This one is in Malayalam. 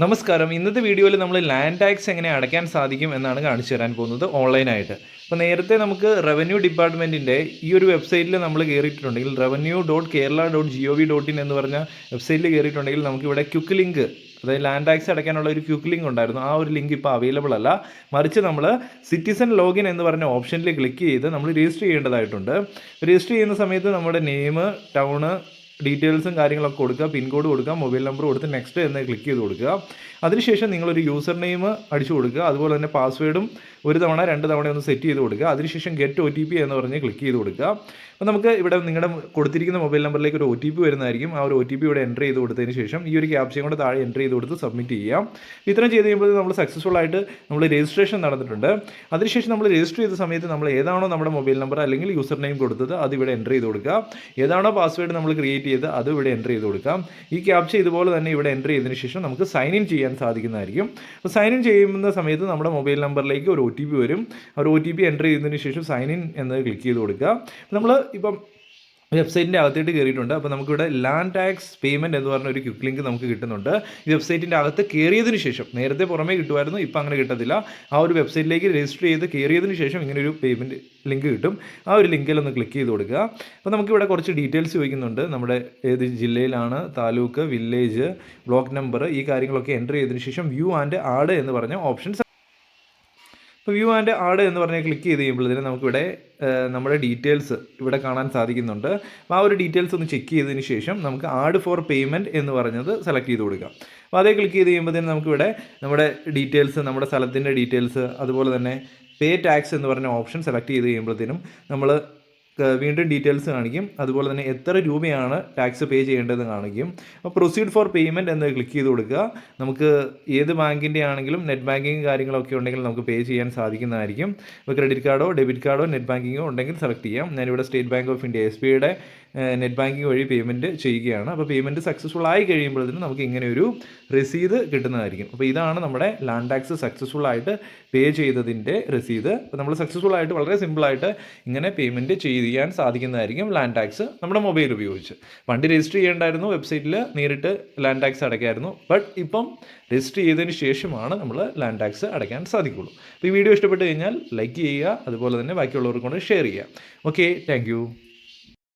നമസ്കാരം. ഇന്നത്തെ വീഡിയോയിൽ നമ്മൾ ലാൻഡ് ടാക്സ് എങ്ങനെ അടയ്ക്കാൻ സാധിക്കും എന്നാണ് കാണിച്ചു തരാൻ പോകുന്നത് ഓൺലൈനായിട്ട്. അപ്പോൾ നേരത്തെ നമുക്ക് റവന്യൂ ഡിപ്പാർട്ട്മെൻറ്റിൻ്റെ ഈ ഒരു വെബ്സൈറ്റിൽ നമ്മൾ കയറിയിട്ടുണ്ടെങ്കിൽ revenue.kerala.gov.in എന്ന് പറഞ്ഞ വെബ്സൈറ്റിൽ കയറിയിട്ടുണ്ടെങ്കിൽ നമുക്കിവിടെ ക്വിക്ക് ലിങ്ക്, അതായത് ലാൻഡ് ടാക്സ് അടയ്ക്കാനുള്ള ഒരു ക്വിക്ക് ലിങ്ക് ഉണ്ടായിരുന്നു. ആ ഒരു ലിങ്ക് ഇപ്പോൾ അവൈലബിൾ അല്ല. മറിച്ച് നമ്മൾ സിറ്റിസൺ ലോഗിൻ എന്ന് പറഞ്ഞ ഓപ്ഷനിൽ ക്ലിക്ക് ചെയ്ത് നമ്മൾ രജിസ്റ്റർ ചെയ്യേണ്ടതായിട്ടുണ്ട്. രജിസ്റ്റർ ചെയ്യുന്ന സമയത്ത് നമ്മുടെ നെയിം, ടൗണ്, ഡീറ്റെയിൽസും കാര്യങ്ങളൊക്കെ കൊടുക്കുക, പിൻകോഡ് കൊടുക്കുക, മൊബൈൽ നമ്പർ കൊടുത്ത് നെക്സ്റ്റ് എന്ന് ക്ലിക്ക് ചെയ്ത് കൊടുക്കുക. അതിനുശേഷം നിങ്ങളൊരു യൂസർ നെയിം അടിച്ചു കൊടുക്കുക. അതുപോലെ തന്നെ പാസ്വേഡും 1 തവണ 2 തവണ ഒന്ന് സെറ്റ് ചെയ്ത് കൊടുക്കുക. അതിനുശേഷം ഗെറ്റ് OTP എന്ന് പറഞ്ഞ് ക്ലിക്ക് ചെയ്ത് കൊടുക്കുക. അപ്പോൾ നമുക്ക് ഇവിടെ നിങ്ങളുടെ കൊടുത്തിരിക്കുന്ന മൊബൈൽ നമ്പറിലേക്ക് ഒരു OTP വരുന്നതായിരിക്കും. ആ ഒരു OTP ഇവിടെ എൻ്റർ ചെയ്ത് കൊടുത്തതിന് ശേഷം ഈ ഒരു ക്യാപ്ചയും കൂടെ താഴെ എൻ്റർ ചെയ്ത് കൊടുത്ത് സബ്മിറ്റ് ചെയ്യാം. ഇത്രയും ചെയ്ത് കഴിയുമ്പോൾ നമ്മൾ സക്സസ്ഫുൾ ആയിട്ട് നമ്മൾ രജിസ്ട്രേഷൻ നടന്നിട്ടുണ്ട്. അതിനുശേഷം നമ്മൾ രജിസ്റ്റർ ചെയ്ത സമയത്ത് നമ്മൾ ഏതാണോ നമ്മുടെ മൊബൈൽ നമ്പർ അല്ലെങ്കിൽ യൂസർ നെയിം കൊടുത്തത് അത് ഇവിടെ എൻ്റർ ചെയ്ത് കൊടുക്കുക. ഏതാണോ പാസ്വേഡ് നമ്മൾ ക്രിയേറ്റ് ചെയ്ത് അത് ഇവിടെ എൻ്റർ ചെയ്ത് കൊടുക്കാം. ഈ ക്യാപ്ച ഇതുപോലെ തന്നെ ഇവിടെ എൻ്റർ ചെയ്തതിന് ശേഷം നമുക്ക് സൈൻ ഇൻ ചെയ്യാൻ സാധിക്കുന്നതായിരിക്കും. അപ്പോൾ സൈൻ ഇൻ ചെയ്യുന്ന സമയത്ത് നമ്മുടെ മൊബൈൽ നമ്പറിലേക്ക് ഒരു OTP വരും. ആ ഒരു OTP എൻ്റർ ചെയ്തതിന് ശേഷം സൈൻ ഇൻ എന്നത് ക്ലിക്ക് ചെയ്ത് കൊടുക്കുക. നമ്മൾ ഇപ്പം വെബ്സൈറ്റിൻ്റെ അകത്തേട്ട് കയറിയിട്ടുണ്ട്. അപ്പോൾ നമുക്കിവിടെ ലാൻഡ് ടാക്സ് പേയ്മെൻറ്റ് എന്ന് പറഞ്ഞ ഒരു ക്വിക്ക് ലിങ്ക് നമുക്ക് കിട്ടുന്നുണ്ട്. ഈ വെബ്സൈറ്റിൻ്റെ അകത്ത് കയറിയതിന് ശേഷം, നേരത്തെ പുറമേ കിട്ടുമായിരുന്നു, ഇപ്പോൾ അങ്ങനെ കിട്ടത്തില്ല. ആ ഒരു വെബ്സൈറ്റിലേക്ക് രജിസ്റ്റർ ചെയ്ത് കയറിയതിന് ശേഷം ഇങ്ങനെ ഒരു പേയ്മെൻറ്റ് ലിങ്ക് കിട്ടും. ആ ഒരു ലിങ്കിൽ ഒന്ന് ക്ലിക്ക് ചെയ്ത് കൊടുക്കുക. അപ്പോൾ നമുക്കിവിടെ കുറച്ച് ഡീറ്റെയിൽസ് ചോദിക്കുന്നുണ്ട്. നമ്മുടെ ഏത് ജില്ലയിലാണ്, താലൂക്ക്, വില്ലേജ്, ബ്ലോക്ക് നമ്പർ, ഈ കാര്യങ്ങളൊക്കെ എൻ്റർ ചെയ്തതിന് ശേഷം വ്യൂ ആൻഡ് ആഡ് എന്ന് പറഞ്ഞ ഓപ്ഷൻസ്. ഇപ്പോൾ വ്യൂ ആൻഡ് ആഡ് എന്ന് പറഞ്ഞാൽ ക്ലിക്ക് ചെയ്ത് കഴിയുമ്പോഴത്തേനും നമുക്കിവിടെ നമ്മുടെ ഡീറ്റെയിൽസ് ഇവിടെ കാണാൻ സാധിക്കുന്നുണ്ട്. അപ്പോൾ ആ ഒരു ഡീറ്റെയിൽസ് ഒന്ന് ചെക്ക് ചെയ്തതിന് ശേഷം നമുക്ക് ആഡ് ഫോർ പേയ്മെൻറ്റ് എന്ന് പറഞ്ഞത് സെലക്ട് ചെയ്ത് കൊടുക്കാം. അപ്പോൾ അതേ ക്ലിക്ക് ചെയ്ത് കഴിയുമ്പോഴത്തേനും നമുക്കിവിടെ നമ്മുടെ ഡീറ്റെയിൽസ്, നമ്മുടെ സ്ഥലത്തിൻ്റെ ഡീറ്റെയിൽസ്, അതുപോലെ തന്നെ പേ ടാക്സ് എന്ന് പറഞ്ഞ ഓപ്ഷൻ സെലക്ട് ചെയ്ത് കഴിയുമ്പോഴത്തേനും നമ്മൾ വീണ്ടും ഡീറ്റെയിൽസ് കാണിക്കും. അതുപോലെ തന്നെ എത്ര രൂപയാണ് ടാക്സ് പേ ചെയ്യേണ്ടതെന്ന് കാണിക്കും. അപ്പോൾ പ്രൊസീഡ് ഫോർ പേയ്മെൻറ്റ് എന്ന് ക്ലിക്ക് ചെയ്ത് കൊടുക്കുക. നമുക്ക് ഏത് ബാങ്കിൻ്റെ ആണെങ്കിലും നെറ്റ് ബാങ്കിങ് കാര്യങ്ങളൊക്കെ ഉണ്ടെങ്കിൽ നമുക്ക് പേ ചെയ്യാൻ സാധിക്കുന്നതായിരിക്കും. ഇപ്പോൾ ക്രെഡിറ്റ് കാർഡോ ഡെബിറ്റ് കാർഡോ നെറ്റ് ബാങ്കിങ്ങോ ഉണ്ടെങ്കിൽ സെലക്ട് ചെയ്യാം. ഞാനിവിടെ സ്റ്റേറ്റ് ബാങ്ക് ഓഫ് ഇന്ത്യ SBIയുടെ നെറ്റ് ബാങ്കിങ് വഴി പേയ്മെൻറ്റ് ചെയ്യുകയാണ്. അപ്പോൾ പേയ്മെൻറ്റ് സക്സസ്ഫുൾ ആയി കഴിയുമ്പോഴത്തേനും നമുക്ക് ഇങ്ങനെ ഒരു രസീത് കിട്ടുന്നതായിരിക്കും. അപ്പോൾ ഇതാണ് നമ്മുടെ ലാൻഡ് ടാക്സ് സക്സസ്ഫുൾ ആയിട്ട് പേ ചെയ്തതിൻ്റെ രസീത്. അപ്പോൾ നമ്മൾ സക്സസ്ഫുൾ ആയിട്ട് വളരെ സിമ്പിളായിട്ട് ഇങ്ങനെ പേയ്മെൻറ്റ് ചെയ്യാൻ സാധിക്കുന്നതായിരിക്കും ലാൻഡ് ടാക്സ് നമ്മുടെ മൊബൈൽ ഉപയോഗിച്ച്. പണ്ട് രജിസ്റ്റർ ചെയ്യേണ്ടായിരുന്നു, വെബ്സൈറ്റിൽ നേരിട്ട് ലാൻഡ് ടാക്സ് അടയ്ക്കായിരുന്നു. ബട്ട് ഇപ്പം രജിസ്റ്റർ ചെയ്തതിന് ശേഷമാണ് നമ്മൾ ലാൻഡ് ടാക്സ് അടയ്ക്കാൻ സാധിക്കുള്ളൂ. അപ്പോൾ ഈ വീഡിയോ ഇഷ്ടപ്പെട്ട് കഴിഞ്ഞാൽ ലൈക്ക് ചെയ്യുക, അതുപോലെ തന്നെ ബാക്കിയുള്ളവർക്ക് കൊണ്ട് ഷെയർ ചെയ്യുക. Okay, thank